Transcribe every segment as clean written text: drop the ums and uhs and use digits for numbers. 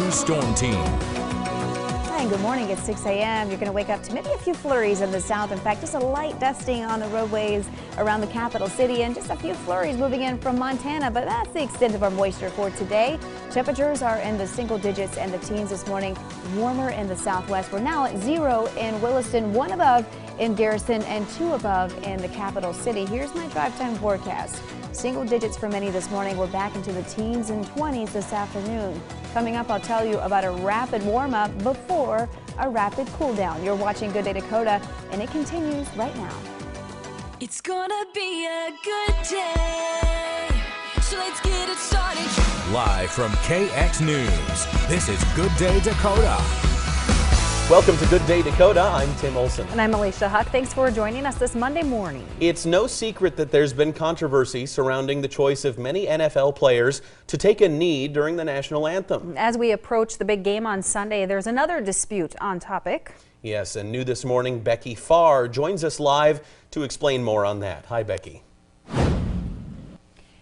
News Storm Team. Hi, and good morning. It's 6 a.m. You're going to wake up to maybe a few flurries in the south. In fact, just a light dusting on the roadways around the capital city and just a few flurries moving in from Montana. But that's the extent of our moisture for today. Temperatures are in the single digits and the teens this morning. Warmer in the southwest. We're now at 0 in Williston, 1 above in Garrison, and 2 above in the capital city. Here's my drive time forecast. Single digits for many this morning. We're back into the teens and 20s this afternoon. Coming up, I'll tell you about a rapid warm-up before a rapid cool-down. You're watching Good Day Dakota, and it continues right now. It's gonna be a good day, so let's get it started. Live from KX News, this is Good Day Dakota. Welcome to Good Day Dakota. I'm Tim Olson. And I'm Alicia Huck. Thanks for joining us this Monday morning. It's no secret that there's been controversy surrounding the choice of many NFL players to take a knee during the national anthem. As we approach the big game on Sunday, there's another dispute on topic. Yes, and new this morning, Becky Farr joins us live to explain more on that. Hi, Becky.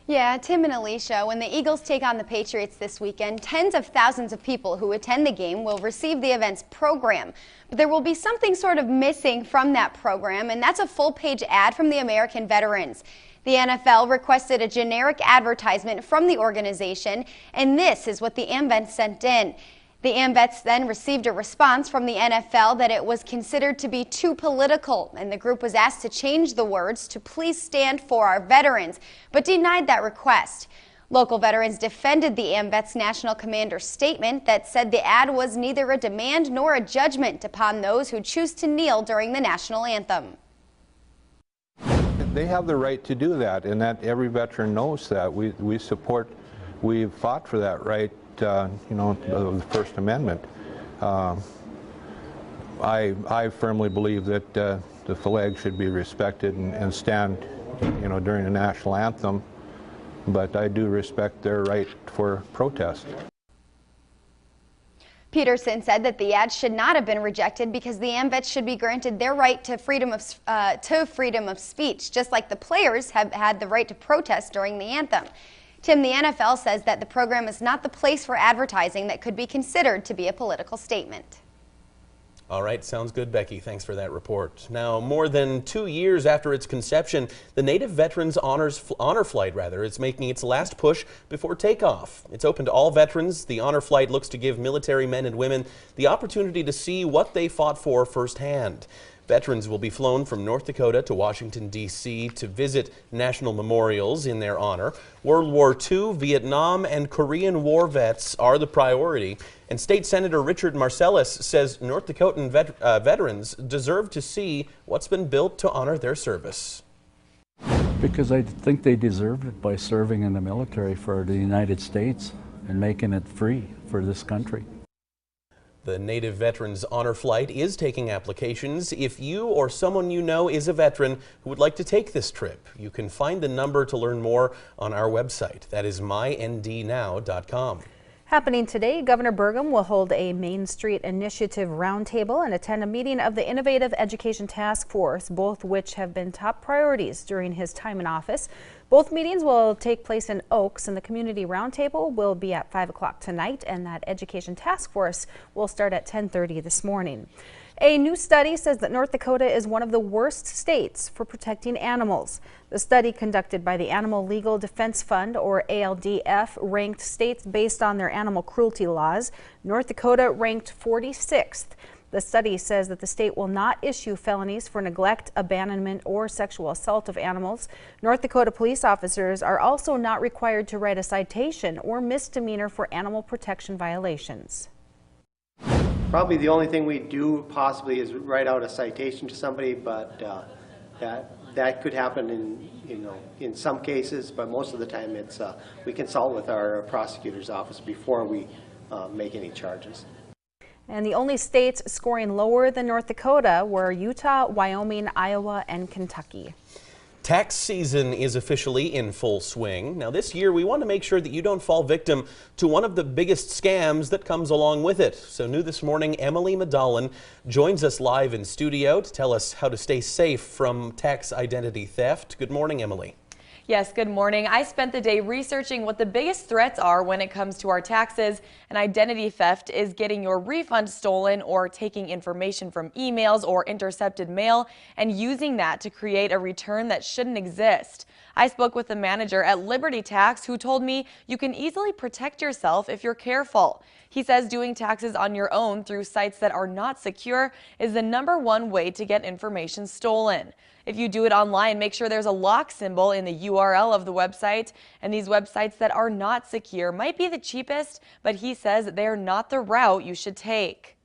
Yeah, Tim and Alicia, when the Eagles take on the Patriots this weekend, tens of thousands of people who attend the game will receive the event's program. But there will be something sort of missing from that program, and that's a full-page ad from the American Veterans. The NFL requested a generic advertisement from the organization, and this is what the AMVETS sent in. The AMVETS then received a response from the NFL that it was considered to be too political, and the group was asked to change the words to "Please stand for our veterans," but denied that request. Local veterans defended the AMVETS national commander's statement that said the ad was neither a demand nor a judgment upon those who choose to kneel during the national anthem. They have the right to do that, and that every veteran knows that. We support, we've fought for that right. The First Amendment. I firmly believe that the flag should be respected and stand, during the national anthem. But I do respect their right for protest. Peterson said that the ad should not have been rejected because the AMVETS should be granted their right to freedom of speech, just like the players have had the right to protest during the anthem. Tim, the NFL says that the program is not the place for advertising that could be considered to be a political statement. All right, sounds good, Becky. Thanks for that report. Now, more than 2 years after its conception, the Native Veterans Honor Flight is making its last push before takeoff. It's open to all veterans. The Honor Flight looks to give military men and women the opportunity to see what they fought for firsthand. Veterans will be flown from North Dakota to Washington, D.C. to visit national memorials in their honor. World War II, Vietnam, and Korean War vets are the priority. And State Senator Richard Marcellus says North Dakotan veterans deserve to see what's been built to honor their service. Because I think they deserved it by serving in the military for the United States and making it free for this country. The Native Veterans Honor Flight is taking applications. If you or someone you know is a veteran who would like to take this trip, you can find the number to learn more on our website. That is myndnow.com. Happening today, Governor Burgum will hold a Main Street Initiative roundtable and attend a meeting of the Innovative Education Task Force, both which have been top priorities during his time in office. Both meetings will take place in Oaks, and the community roundtable will be at 5 o'clock tonight, and that Education Task Force will start at 10:30 this morning. A new study says that North Dakota is one of the worst states for protecting animals. The study conducted by the Animal Legal Defense Fund, or ALDF, ranked states based on their animal cruelty laws. North Dakota ranked 46th. The study says that the state will not issue felonies for neglect, abandonment, or sexual assault of animals. North Dakota police officers are also not required to write a citation or misdemeanor for animal protection violations. Probably the only thing we do possibly is write out a citation to somebody, but that could happen in some cases, but most of the time it's we consult with our prosecutor's office before we make any charges. And the only states scoring lower than North Dakota were Utah, Wyoming, Iowa, and Kentucky. Tax season is officially in full swing. Now this year we want to make sure that you don't fall victim to one of the biggest scams that comes along with it. So new this morning, Emily Medallan joins us live in studio to tell us how to stay safe from tax identity theft. Good morning, Emily. Yes, good morning. I spent the day researching what the biggest threats are when it comes to our taxes, and identity theft is getting your refund stolen or taking information from emails or intercepted mail and using that to create a return that shouldn't exist. I spoke with the manager at Liberty Tax who told me you can easily protect yourself if you're careful. He says doing taxes on your own through sites that are not secure is the #1 way to get information stolen. If you do it online, make sure there's a lock symbol in the URL of the website. And these websites that are not secure might be the cheapest, but he says they're not the route you should take.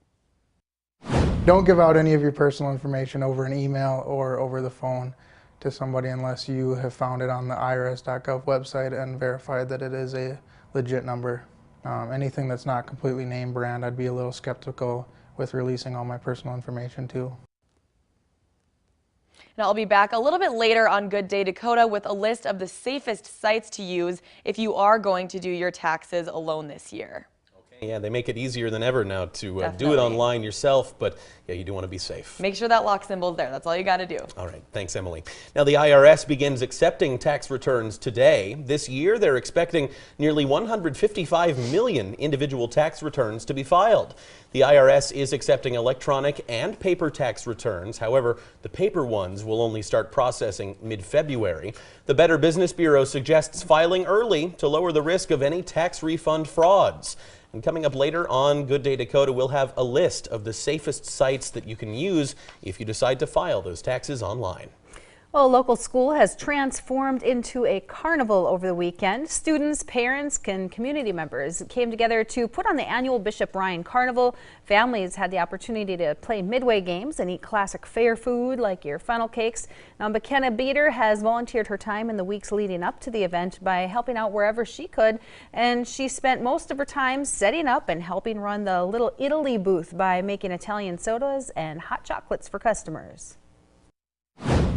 Don't give out any of your personal information over an email or over the phone to somebody unless you have found it on the irs.gov website and verified that it is a legit number. Anything that's not completely name brand, I'd be a little skeptical with releasing all my personal information to. And I'll be back a little bit later on Good Day Dakota with a list of the safest sites to use if you are going to do your taxes alone this year. Yeah, they make it easier than ever now to do it online yourself, but yeah, you do want to be safe. Make sure that lock symbol's there. That's all you got to do. All right. Thanks, Emily. Now, the IRS begins accepting tax returns today. This year, they're expecting nearly 155 million individual tax returns to be filed. The IRS is accepting electronic and paper tax returns. However, the paper ones will only start processing mid-February. The Better Business Bureau suggests filing early to lower the risk of any tax refund frauds. And coming up later on Good Day Dakota, we'll have a list of the safest sites that you can use if you decide to file those taxes online. Well, a local school has transformed into a carnival over the weekend. Students, parents, and community members came together to put on the annual Bishop Ryan Carnival. Families had the opportunity to play midway games and eat classic fair food like your funnel cakes. Now, McKenna Beater has volunteered her time in the weeks leading up to the event by helping out wherever she could, and she spent most of her time setting up and helping run the Little Italy booth by making Italian sodas and hot chocolates for customers.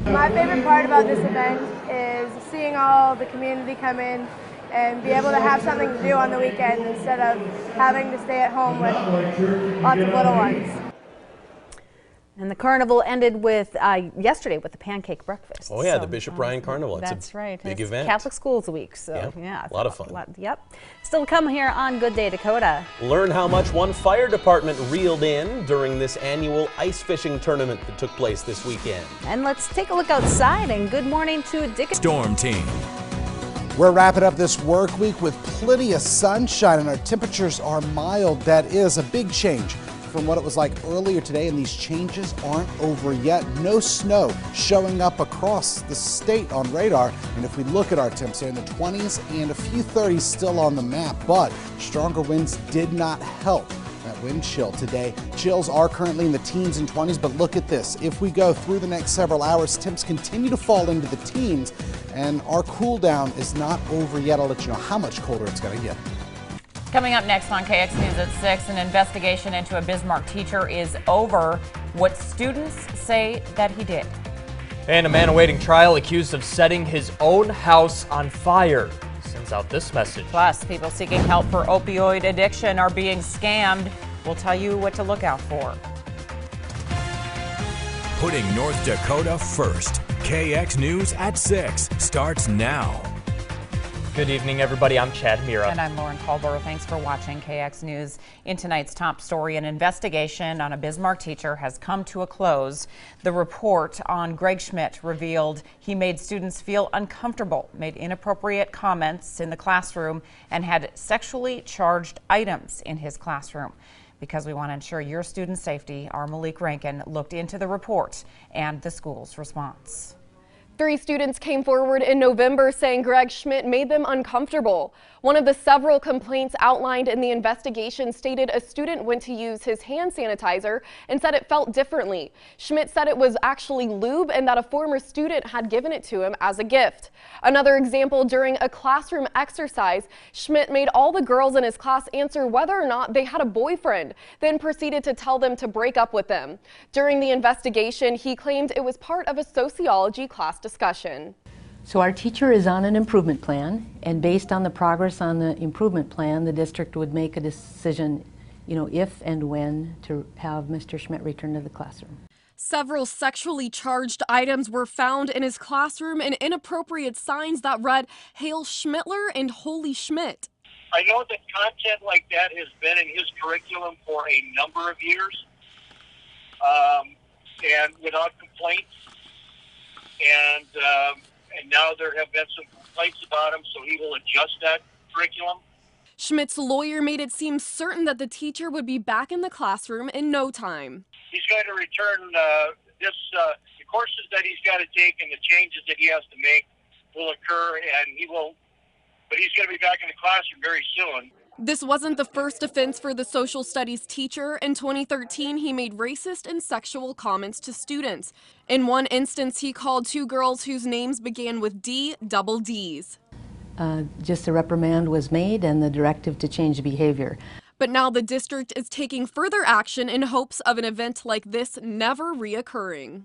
My favorite part about this event is seeing all the community come in and be able to have something to do on the weekend instead of having to stay at home with lots of little ones. And the carnival ended with yesterday with the pancake breakfast. Oh yeah, the Bishop Ryan Carnival. That's right. Big It's event. Catholic Schools Week, so yeah, a lot of fun. Yep. Still to come here on Good Day Dakota. Learn how much one fire department reeled in during this annual ice fishing tournament that took place this weekend. And let's take a look outside and good morning to Dick. Storm Team. We're wrapping up this work week with plenty of sunshine and our temperatures are mild. That is a big change from what it was like earlier today, and these changes aren't over yet. No snow showing up across the state on radar, and if we look at our temps, they're in the 20s and a few 30s still on the map, but stronger winds did not help that wind chill today. Chills are currently in the teens and 20s, but look at this. If we go through the next several hours, temps continue to fall into the teens, and our cool down is not over yet. I'll let you know how much colder it's going to get. Coming up next on KX News at 6, an investigation into a Bismarck teacher is over. What students say that he did. And a man awaiting trial accused of setting his own house on fire sends out this message. Plus, people seeking help for opioid addiction are being scammed. We'll tell you what to look out for. Putting North Dakota first. KX News at 6 starts now. Good evening, everybody. I'm Chad Mira. And I'm Lauren Culber. Thanks for watching KX News. In tonight's top story, an investigation on a Bismarck teacher has come to a close. The report on Greg Schmidt revealed he made students feel uncomfortable, made inappropriate comments in the classroom, and had sexually charged items in his classroom. Because we want to ensure your student safety, our Malik Rankin looked into the report and the school's response. 3 students came forward in November saying Greg Schmidt made them uncomfortable. One of the several complaints outlined in the investigation stated a student went to use his hand sanitizer and said it felt differently. Schmidt said it was actually lube and that a former student had given it to him as a gift. Another example, during a classroom exercise, Schmidt made all the girls in his class answer whether or not they had a boyfriend, then proceeded to tell them to break up with them. During the investigation, he claimed it was part of a sociology class discussion. So our teacher is on an improvement plan, and based on the progress on the improvement plan, the district would make a decision, if and when to have Mr. Schmidt return to the classroom. Several sexually charged items were found in his classroom and inappropriate signs that read Hail Schmittler and Holy Schmidt. I know that content like that has been in his curriculum for a number of years, and without complaints. And now there have been some complaints about him, so he will adjust that curriculum. Schmidt's lawyer made it seem certain that the teacher would be back in the classroom in no time. He's going to return the courses that he's got to take and the changes that he has to make will occur, and but he's going to be back in the classroom very soon. This wasn't the first offense for the social studies teacher. In 2013, he made racist and sexual comments to students. In one instance, he called two girls whose names began with D, double Ds. Just a reprimand was made and the directive to change behavior. But now the district is taking further action in hopes of an event like this never reoccurring.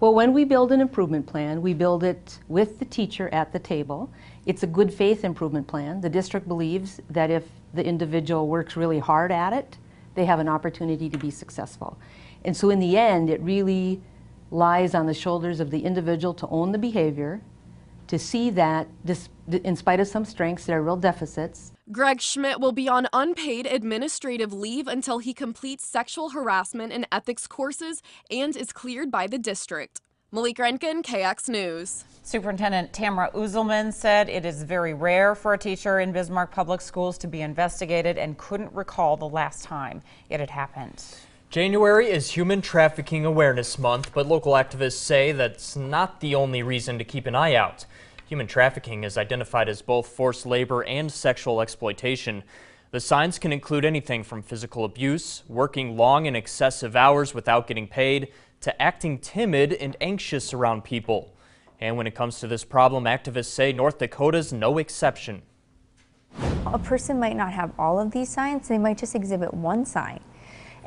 Well, when we build an improvement plan, we build it with the teacher at the table. It's a good faith improvement plan. The district believes that if the individual works really hard at it, they have an opportunity to be successful. And so in the end, it really lies on the shoulders of the individual to own the behavior, to see that in spite of some strengths, there are real deficits. Greg Schmidt will be on unpaid administrative leave until he completes sexual harassment and ethics courses and is cleared by the district. Malik Renkin, KX News. Superintendent Tamara Uzelman said it is very rare for a teacher in Bismarck Public Schools to be investigated and couldn't recall the last time it had happened. January is Human Trafficking Awareness Month, but local activists say that's not the only reason to keep an eye out. Human trafficking is identified as both forced labor and sexual exploitation. The signs can include anything from physical abuse, working long and excessive hours without getting paid, to acting timid and anxious around people. And when it comes to this problem, activists say North Dakota's no exception. A person might not have all of these signs, they might just exhibit one sign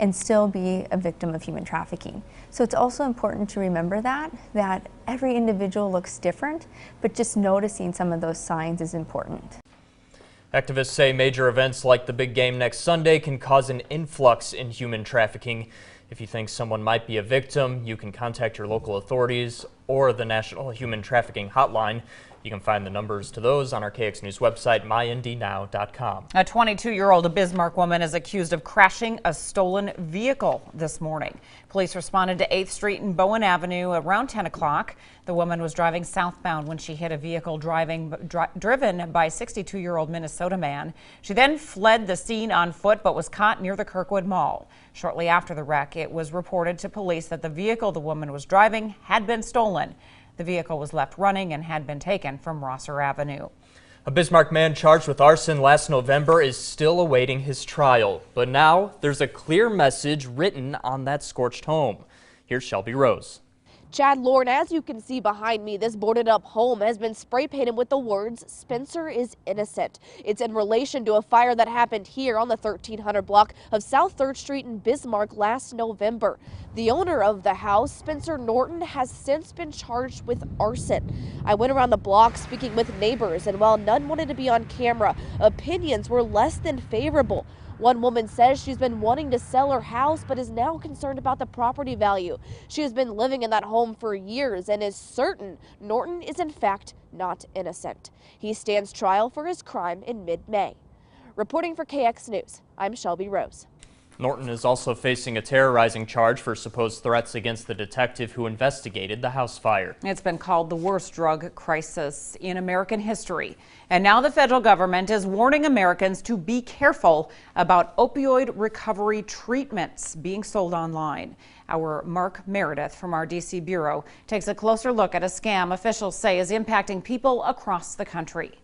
and still be a victim of human trafficking. So it's also important to remember that every individual looks different, but just noticing some of those signs is important. Activists say major events like the big game next Sunday can cause an influx in human trafficking. If you think someone might be a victim, you can contact your local authorities or the National Human Trafficking Hotline. You can find the numbers to those on our KX News website, myndnow.com. A 22-year-old Bismarck woman is accused of crashing a stolen vehicle this morning. Police responded to 8th Street and Bowen Avenue around 10 o'clock. The woman was driving southbound when she hit a vehicle driven by a 62-year-old Minnesota man. She then fled the scene on foot but was caught near the Kirkwood Mall. Shortly after the wreck, it was reported to police that the vehicle the woman was driving had been stolen. The vehicle was left running and had been taken from Rosser Avenue. A Bismarck man charged with arson last November is still awaiting his trial. But now there's a clear message written on that scorched home. Here's Shelby Rose. Chad Lord, as you can see behind me, this boarded up home has been spray painted with the words, "Spencer is innocent." It's in relation to a fire that happened here on the 1300 block of South 3rd Street in Bismarck last November. The owner of the house, Spencer Norton, has since been charged with arson. I went around the block speaking with neighbors, and while none wanted to be on camera, opinions were less than favorable. One woman says she's been wanting to sell her house but is now concerned about the property value. She has been living in that home for years and is certain Norton is in fact not innocent. He stands trial for his crime in mid-May. Reporting for KX News, I'm Shelby Rose. Norton is also facing a terrorizing charge for supposed threats against the detective who investigated the house fire. It's been called the worst drug crisis in American history. And now the federal government is warning Americans to be careful about opioid recovery treatments being sold online. Our Mark Meredith from our D.C. Bureau takes a closer look at a scam officials say is impacting people across the country.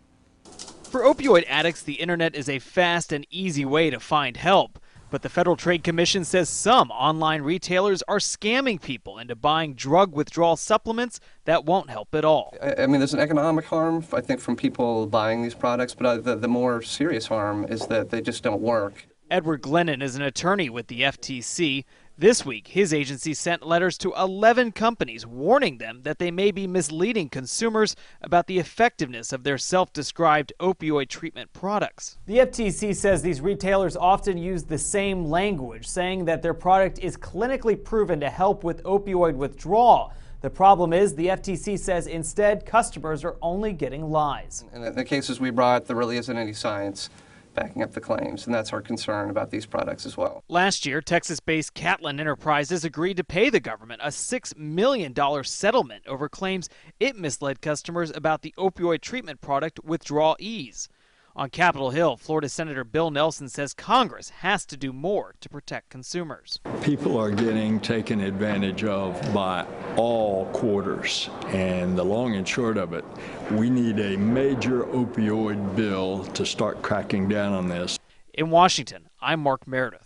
For opioid addicts, the internet is a fast and easy way to find help. But the Federal Trade Commission says some online retailers are scamming people into buying drug withdrawal supplements that won't help at all. I mean, there's an economic harm, I think, from people buying these products, but the more serious harm is that they just don't work. Edward Glennon is an attorney with the FTC. This week, his agency sent letters to 11 companies warning them that they may be misleading consumers about the effectiveness of their self-described opioid treatment products. The FTC says these retailers often use the same language, saying that their product is clinically proven to help with opioid withdrawal. The problem is the FTC says instead customers are only getting lies. In the cases we brought, there really isn't any science backing up the claims, and that's our concern about these products as well. Last year, Texas-based Catlin Enterprises agreed to pay the government a $6 million settlement over claims it misled customers about the opioid treatment product Withdrawal Ease. On Capitol Hill, Florida Senator Bill Nelson says Congress has to do more to protect consumers. People are getting taken advantage of by all quarters, and the long and short of it, we need a major opioid bill to start cracking down on this. In Washington, I'm Mark Meredith.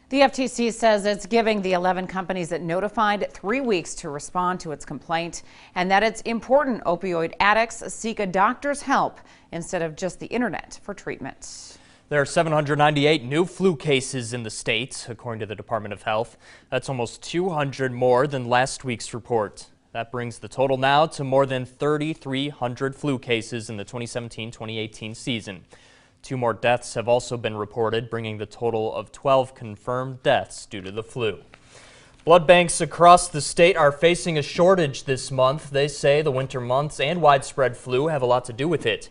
The FTC says it's giving the 11 companies it notified 3 weeks to respond to its complaint, and that it's important opioid addicts seek a doctor's help instead of just the internet for treatment. There are 798 new flu cases in the state, according to the Department of Health. That's almost 200 more than last week's report. That brings the total now to more than 3,300 flu cases in the 2017-2018 season. 2 more deaths have also been reported, bringing the total of 12 confirmed deaths due to the flu. Blood banks across the state are facing a shortage this month. They say the winter months and widespread flu have a lot to do with it.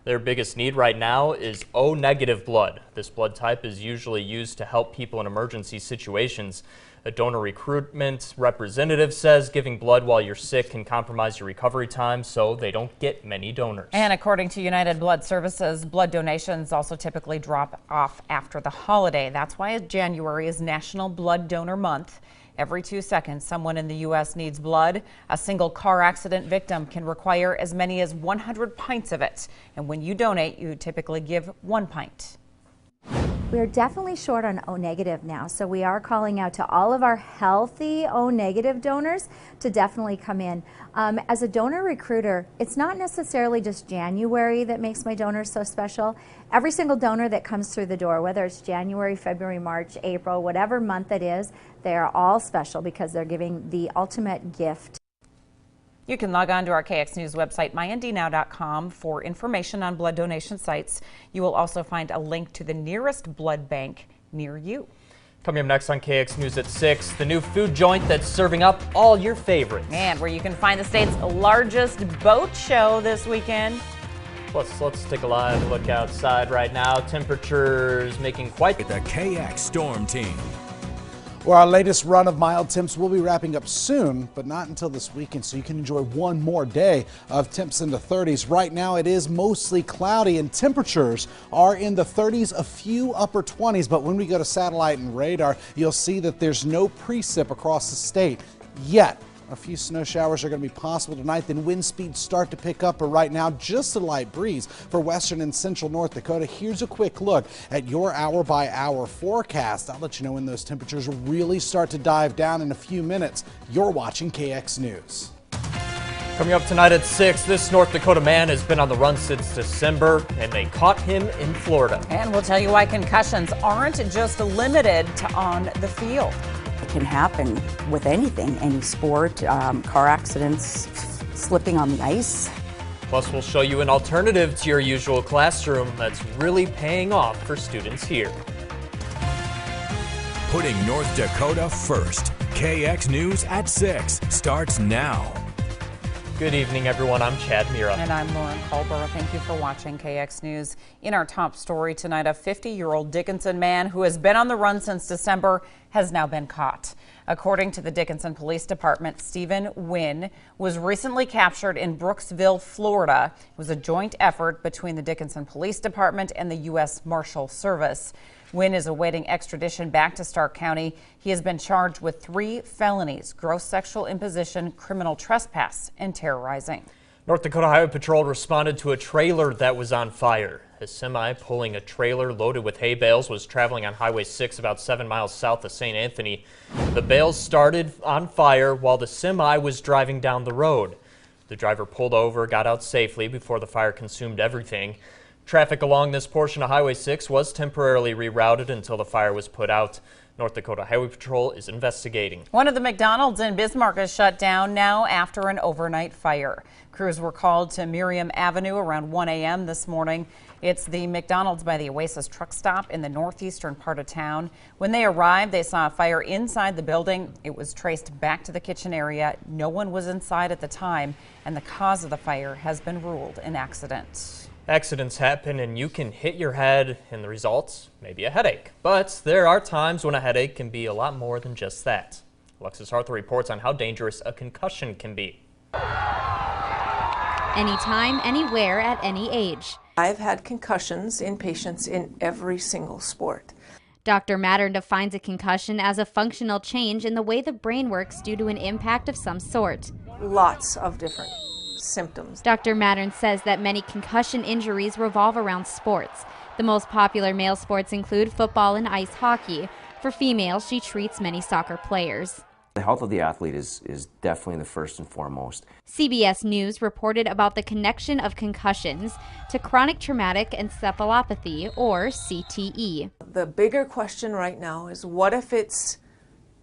Their biggest need right now is O-negative blood. This blood type is usually used to help people in emergency situations. A donor recruitment representative says giving blood while you're sick can compromise your recovery time, so they don't get many donors. And according to United Blood Services, blood donations also typically drop off after the holiday. That's why January is National Blood Donor Month. Every 2 seconds, someone in the U.S. needs blood. A single car accident victim can require as many as 100 pints of it. And when you donate, you typically give 1 pint. We are definitely short on O-negative now, so we are calling out to all of our healthy O-negative donors to definitely come in. As a donor recruiter, it's not necessarily just January that makes my donors so special. Every single donor that comes through the door, whether it's January, February, March, April, whatever month it is, they are all special because they're giving the ultimate gift. You can log on to our KX News website, myndnow.com, for information on blood donation sites. You will also find a link to the nearest blood bank near you. Coming up next on KX News at 6, the new food joint that's serving up all your favorites. And where you can find the state's largest boat show this weekend. Let's take a live look outside right now. Temperatures making quite the KX Storm Team. Well, our latest run of mild temps will be wrapping up soon, but not until this weekend, so you can enjoy one more day of temps in the 30s. Right now, it is mostly cloudy, and temperatures are in the 30s, a few upper 20s, but when we go to satellite and radar, you'll see that there's no precip across the state yet. A few snow showers are going to be possible tonight, then wind speeds start to pick up, but right now just a light breeze for western and central North Dakota. Here's a quick look at your hour-by-hour forecast. I'll let you know when those temperatures really start to dive down in a few minutes. You're watching KX News. Coming up tonight at 6, this North Dakota man has been on the run since December, and they caught him in Florida. And we'll tell you why concussions aren't just limited to on the field. It can happen with anything, any sport, car accidents, slipping on the ice. Plus, we'll show you an alternative to your usual classroom that's really paying off for students here. Putting North Dakota first. KX News at 6 starts now. Good evening, everyone. I'm Chad Mira. And I'm Lauren Culber. Thank you for watching KX News. In our top story tonight, a 50-year-old Dickinson man who has been on the run since December has now been caught. According to the Dickinson Police Department, Stephen Wynn was recently captured in Brooksville, Florida. It was a joint effort between the Dickinson Police Department and the U.S. Marshal Service. Wynn is awaiting extradition back to Stark County. He has been charged with 3 felonies: gross sexual imposition, criminal trespass, and terrorizing. North Dakota Highway Patrol responded to a trailer that was on fire. A semi pulling a trailer loaded with hay bales was traveling on Highway 6 about 7 miles south of St. Anthony. The bales started on fire while the semi was driving down the road. The driver pulled over, got out safely before the fire consumed everything. Traffic along this portion of Highway 6 was temporarily rerouted until the fire was put out. North Dakota Highway Patrol is investigating. One of the McDonald's in Bismarck is shut down now after an overnight fire. Crews were called to Miriam Avenue around 1 a.m. this morning. It's the McDonald's by the Oasis truck stop in the northeastern part of town. When they arrived, they saw a fire inside the building. It was traced back to the kitchen area. No one was inside at the time, and the cause of the fire has been ruled an accident. Accidents happen and you can hit your head, and the results may be a headache. But there are times when a headache can be a lot more than just that. Alexis Arthur reports on how dangerous a concussion can be. Anytime, anywhere, at any age. I've had concussions in patients in every single sport. Dr. Mattern defines a concussion as a functional change in the way the brain works due to an impact of some sort. Lots of different symptoms. Dr. Mattern says that many concussion injuries revolve around sports. The most popular male sports include football and ice hockey. For females, she treats many soccer players. The health of the athlete is definitely the first and foremost. CBS News reported about the connection of concussions to chronic traumatic encephalopathy, or CTE. The bigger question right now is, what if its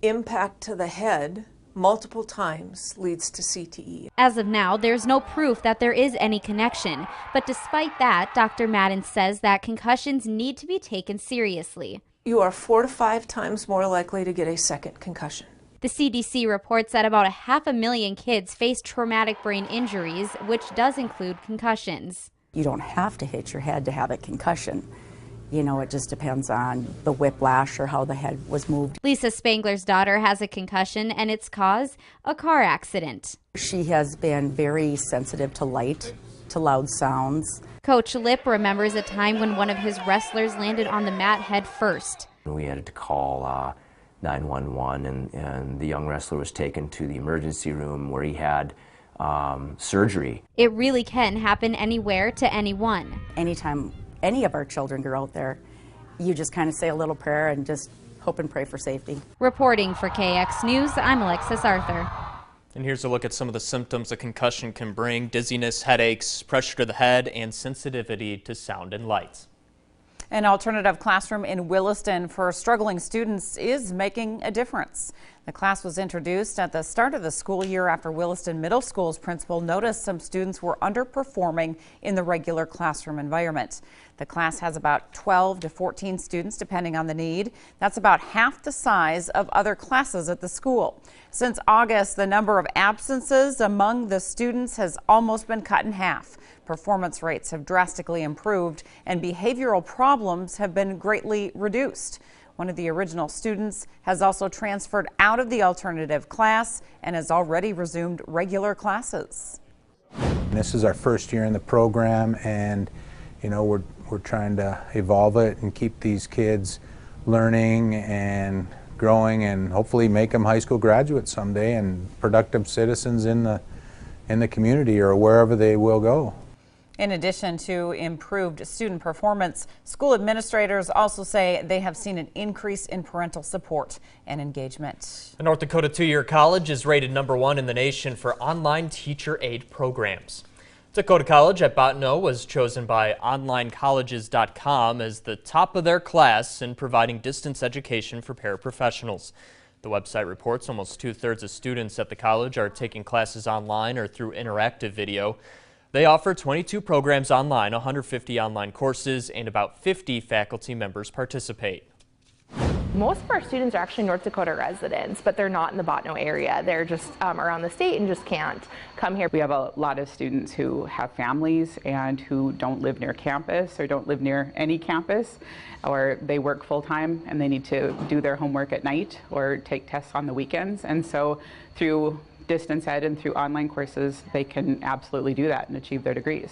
impact to the head multiple times leads to CTE? As of now, there's no proof that there is any connection. But despite that, Dr. Mattern says that concussions need to be taken seriously. You are 4 to 5 times more likely to get a second concussion. The CDC reports that about 500,000 kids face traumatic brain injuries, which does include concussions. You don't have to hit your head to have a concussion. You know, it just depends on the whiplash or how the head was moved. Lisa Spangler's daughter has a concussion, and its cause, a car accident. She has been very sensitive to light, to loud sounds. Coach Lip remembers a time when one of his wrestlers landed on the mat head first. We had to call 911, and the young wrestler was taken to the emergency room where he had surgery. It really can happen anywhere to anyone. Anytime any of our children are out there, you just kind of say a little prayer and just hope and pray for safety. Reporting for KX News, I'm Alexis Arthur. And here's a look at some of the symptoms a concussion can bring: dizziness, headaches, pressure to the head, and sensitivity to sound and light. An alternative classroom in Williston for struggling students is making a difference. The class was introduced at the start of the school year after Williston Middle School's principal noticed some students were underperforming in the regular classroom environment. The class has about 12 to 14 students depending on the need. That's about half the size of other classes at the school. Since August, the number of absences among the students has almost been cut in half. Performance rates have drastically improved and behavioral problems have been greatly reduced. One of the original students has also transferred out of the alternative class and has already resumed regular classes. This is our first year in the program, and you know, we're trying to evolve it and keep these kids learning and growing and hopefully make them high school graduates someday and productive citizens in the community or wherever they will go. In addition to improved student performance, school administrators also say they have seen an increase in parental support and engagement. The North Dakota Two-Year College is rated #1 in the nation for online teacher aid programs. Dakota College at Bottineau was chosen by OnlineColleges.com as the top of their class in providing distance education for paraprofessionals. The website reports almost 2/3 of students at the college are taking classes online or through interactive video. They offer 22 programs online, 150 online courses, and about 50 faculty members participate. Most of our students are actually North Dakota residents, but they're not in the Bottineau area. They're just around the state and just can't come here. We have a lot of students who have families and who don't live near campus or don't live near any campus, or they work full-time and they need to do their homework at night or take tests on the weekends. And so through distance ed and through online courses, they can absolutely do that and achieve their degrees.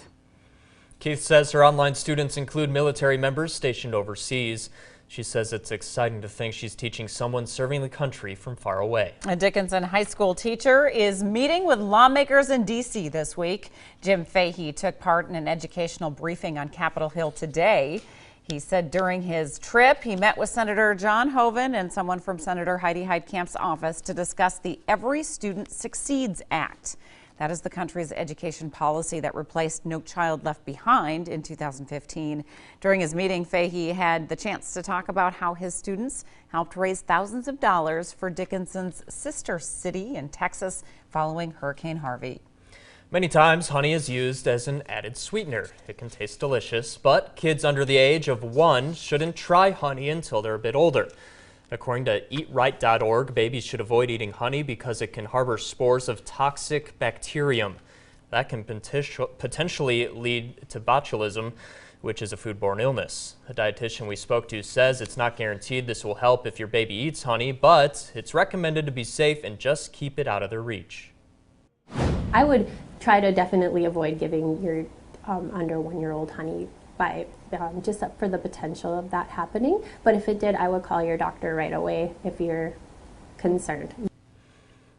Keith says her online students include military members stationed overseas. She says it's exciting to think she's teaching someone serving the country from far away. A Dickinson High School teacher is meeting with lawmakers in D.C. this week. Jim Fahey took part in an educational briefing on Capitol Hill today. He said during his trip, he met with Senator John Hoeven and someone from Senator Heidi Heitkamp's office to discuss the Every Student Succeeds Act. That is the country's education policy that replaced No Child Left Behind in 2015. During his meeting, Fahey had the chance to talk about how his students helped raise thousands of dollars for Dickinson's sister city in Texas following Hurricane Harvey. Many times, honey is used as an added sweetener. It can taste delicious, but kids under the age of 1 shouldn't try honey until they're a bit older. According to eatright.org, babies should avoid eating honey because it can harbor spores of toxic bacterium. That can potentially lead to botulism, which is a foodborne illness. A dietitian we spoke to says it's not guaranteed this will help if your baby eats honey, but it's recommended to be safe and just keep it out of their reach. I would try to definitely avoid giving your under 1-year-old honey by just up for the potential of that happening. But if it did, I would call your doctor right away if you're concerned.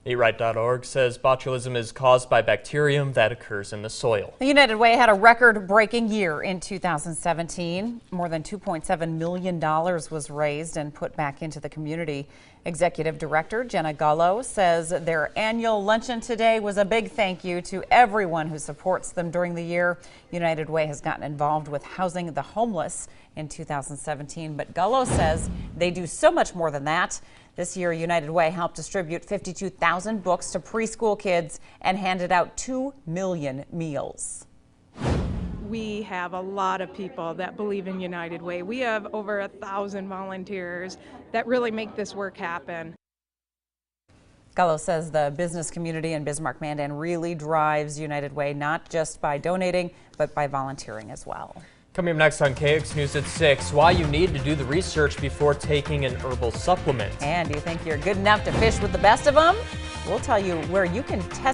Eatright.org says botulism is caused by bacterium that occurs in the soil. The United Way had a record-breaking year in 2017. More than $2.7 million was raised and put back into the community. Executive Director Jenna Gallo says their annual luncheon today was a big thank you to everyone who supports them during the year. United Way has gotten involved with housing the homeless in 2017, but Gallo says they do so much more than that. This year, United Way helped distribute 52,000 books to preschool kids and handed out 2 million meals. We have a lot of people that believe in United Way. We have over 1,000 volunteers that really make this work happen. Gallo says the business community in Bismarck-Mandan really drives United Way, not just by donating, but by volunteering as well. Coming up next on KX News at 6, why you need to do the research before taking an herbal supplement. And do you think you're good enough to fish with the best of them? We'll tell you where you can test